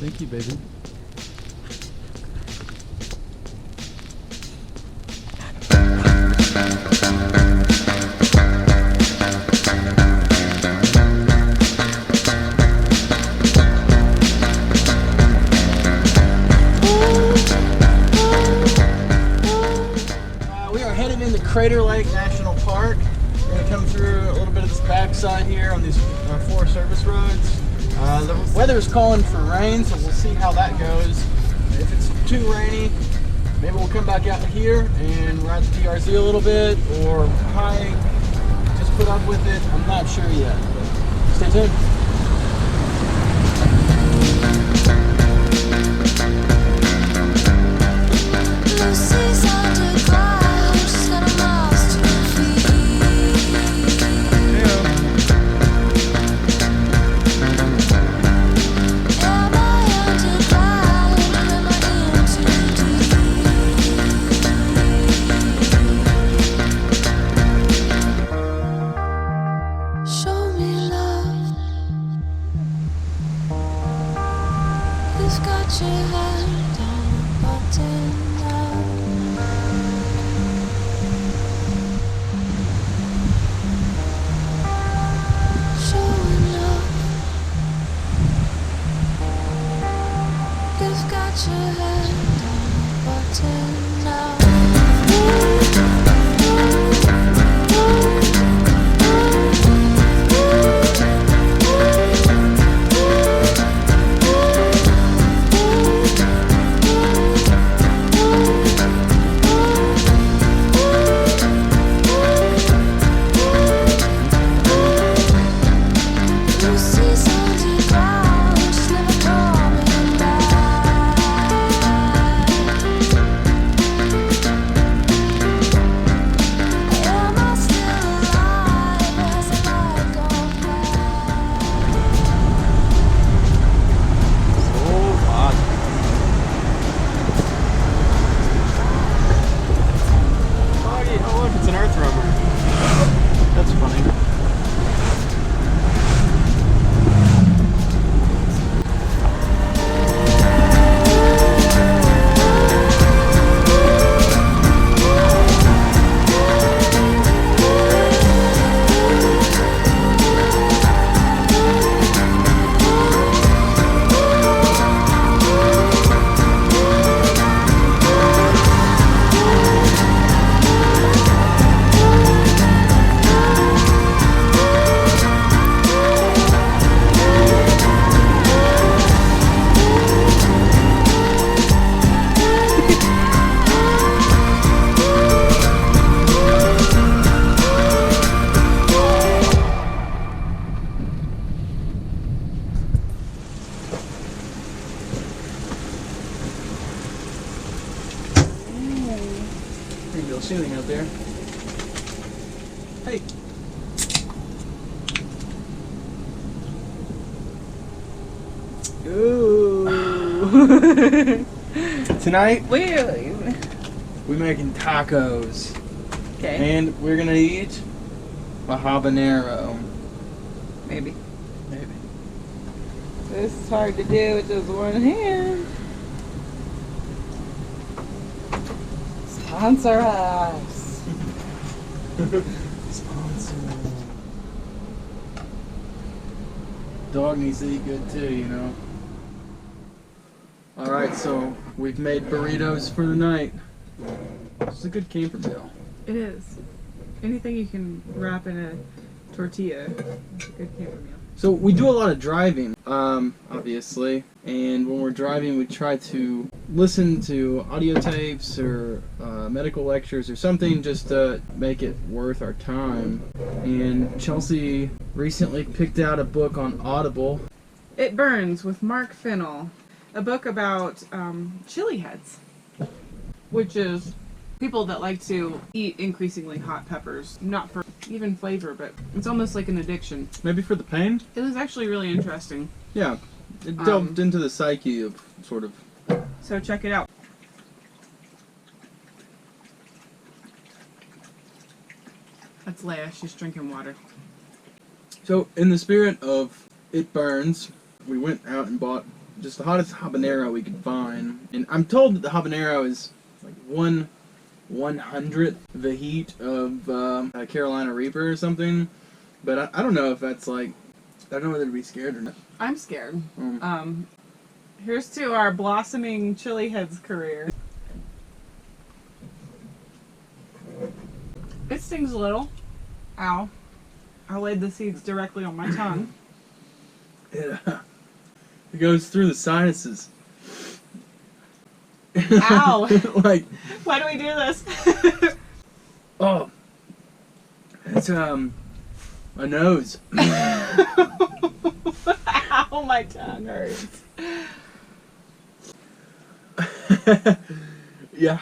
Thank you, baby. We are headed into Crater Lake National Park. We're going to come through a little bit of this backside here on these Forest Service roads. The weather is calling for rain, so we'll see how that goes. If it's too rainy, maybe we'll come back out here and ride the PRZ a little bit, or hike, just put up with it. I'm not sure yet, but stay tuned. Ceiling out there. Hey. Ooh. Tonight We're making tacos. okay. And we're gonna eat a habanero. Maybe. Maybe. This is hard to do with just one hand. Sponsor us. Sponsor. Dog needs to eat good too, you know. Alright, so we've made burritos for the night. It's a good camper meal. It is. Anything you can wrap in a tortilla is a good camper meal. So we do a lot of driving, obviously, and when we're driving we try to listen to audio tapes or medical lectures or something just to make it worth our time. And Chelsea recently picked out a book on Audible. It Burns with Mark Fennell, a book about chili heads, which is people that like to eat increasingly hot peppers, not for even flavor, but it's almost like an addiction. Maybe for the pain? It was actually really interesting. Yeah, it delved into the psyche of sort of. So check it out. That's Leia, she's drinking water. So in the spirit of It Burns, we went out and bought just the hottest habanero we could find. And I'm told that the habanero is like 1/100th the heat of a Carolina Reaper or something. But I don't know if that's like, I don't know whether to be scared or not. I'm scared. Here's to our blossoming chili heads career. It stings a little. Ow. I laid the seeds directly on my tongue. It goes through the sinuses. Ow! Like, why do we do this? oh, it's my nose. Ow, my tongue hurts. Yeah.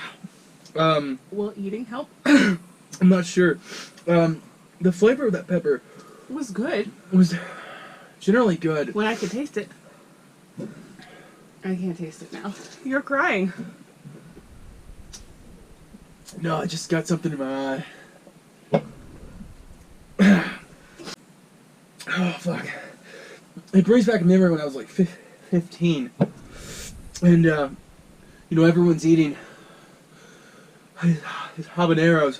Will eating help? I'm not sure. The flavor of that pepper Was good was generally good. when I could taste it. I can't taste it now. You're crying. No, I just got something in my eye. Oh, fuck. It brings back a memory when I was like 15. And, you know, everyone's eating his habaneros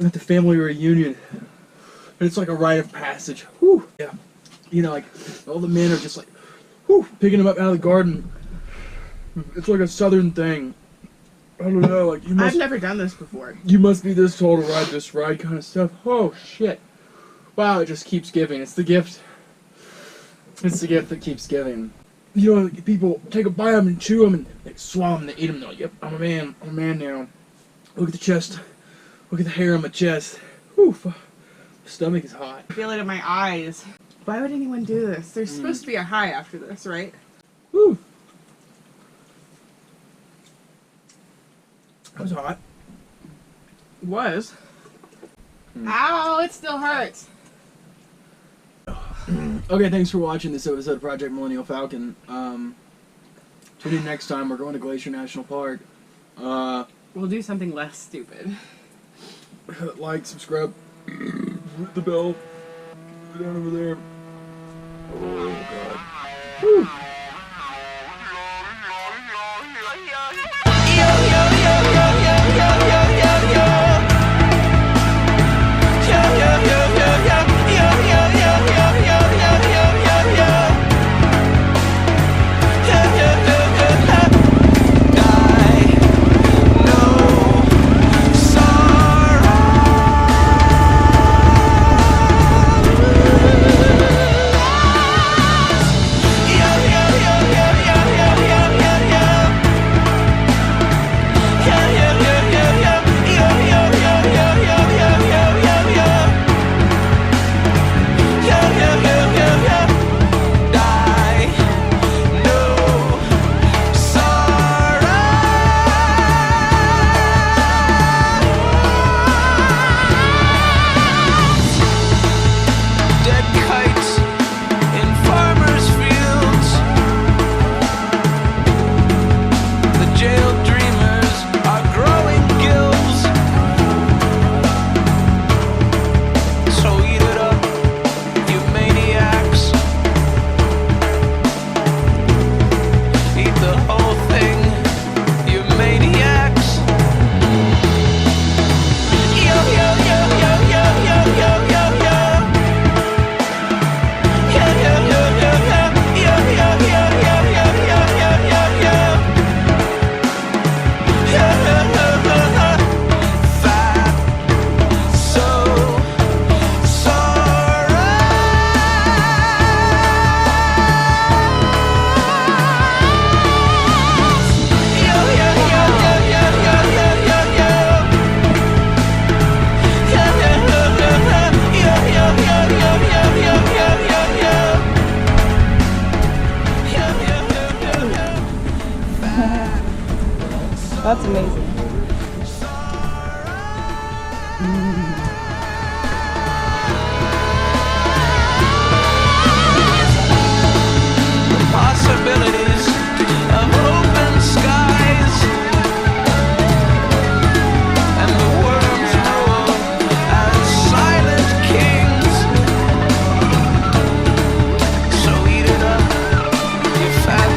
at the family reunion. And it's like a rite of passage. Whew. Yeah. You know, like, all the men are just like, whew, picking them up out of the garden. It's like a southern thing. I don't know, like, you must... I've never done this before. You must be this tall to ride this ride kind of stuff. Oh, shit. Wow, it just keeps giving. It's the gift. It's the gift that keeps giving. You know, people take a bite of them and chew them and they swallow them and they eat them. They're like, yep, I'm a man. I'm a man now. Look at the chest. Look at the hair on my chest. Whew. My stomach is hot. I feel it in my eyes. Why would anyone do this? There's supposed to be a high after this, right? Whew. That was hot. Was. Ow, it still hurts. Okay, thanks for watching this episode of Project Millennial Falcon. Tune in next time. We're going to Glacier National Park. We'll do something less stupid. Like, subscribe, hit the bell, down over there. Oh, God. Whew. That's amazing. Possibilities of open skies, and the worms rule as silent kings. So eat it up, you fat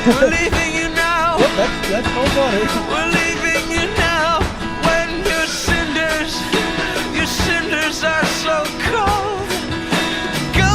We're leaving you now. Yep, that's cold water. We're leaving you now. When your cinders are so cold. Go.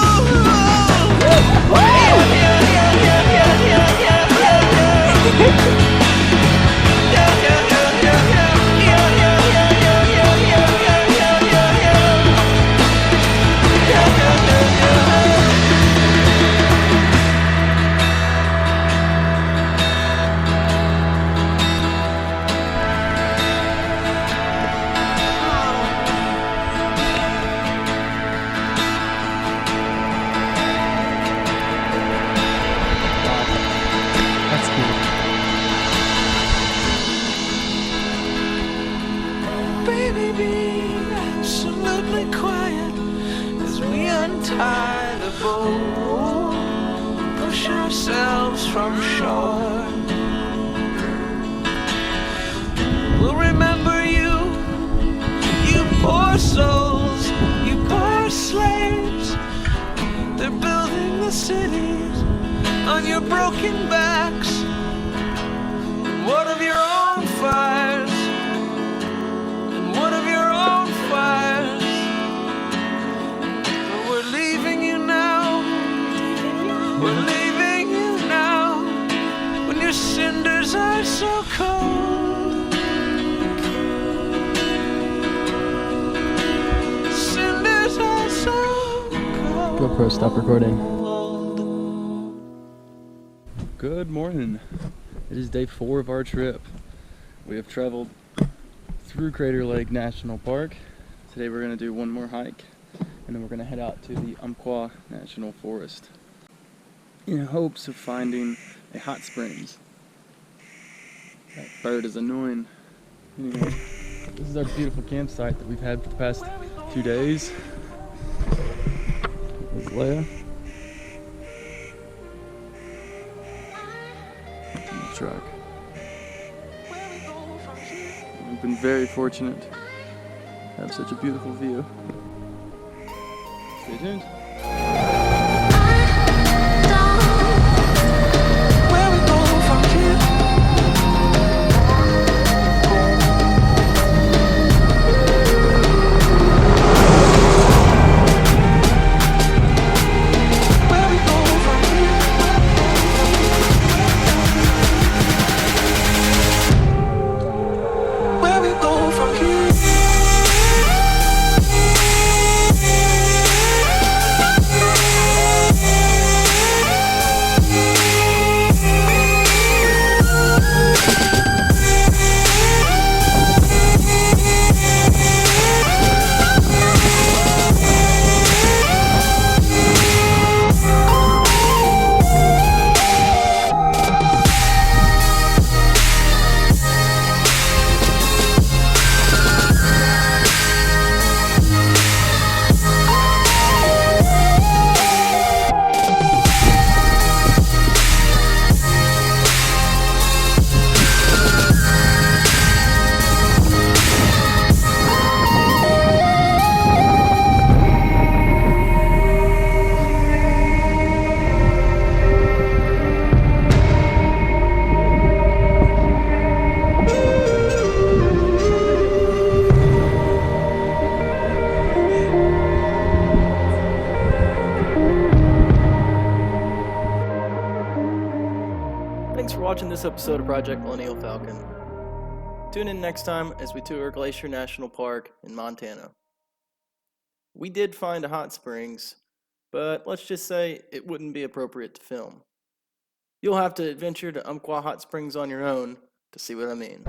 That's cool. Baby, be absolutely quiet as we untie the boat, push ourselves from shore. We'll remember you, you poor souls, you poor slaves. They're building the cities on your broken backs. What of your own fires? One of your own fires. But we're leaving you now. We're leaving you now. When your cinders are so cold. Cinders are so cold. GoPro, stop recording. Good morning. It is day 4 of our trip. We have traveled through Crater Lake National Park. Today we're going to do one more hike, and then we're going to head out to the Umpqua National Forest in hopes of finding a hot springs. That bird is annoying. Anyway, this is our beautiful campsite that we've had for the past 2 days. There's Leia. In the truck. We've been very fortunate to have such a beautiful view. Stay tuned. Where we go from here? Where we go from here? Where we go from here? Thanks for watching this episode of Project Millennial Falcon. Tune in next time as we tour Glacier National Park in Montana. We did find a hot springs, but let's just say it wouldn't be appropriate to film. You'll have to adventure to Umpqua Hot Springs on your own to see what I mean.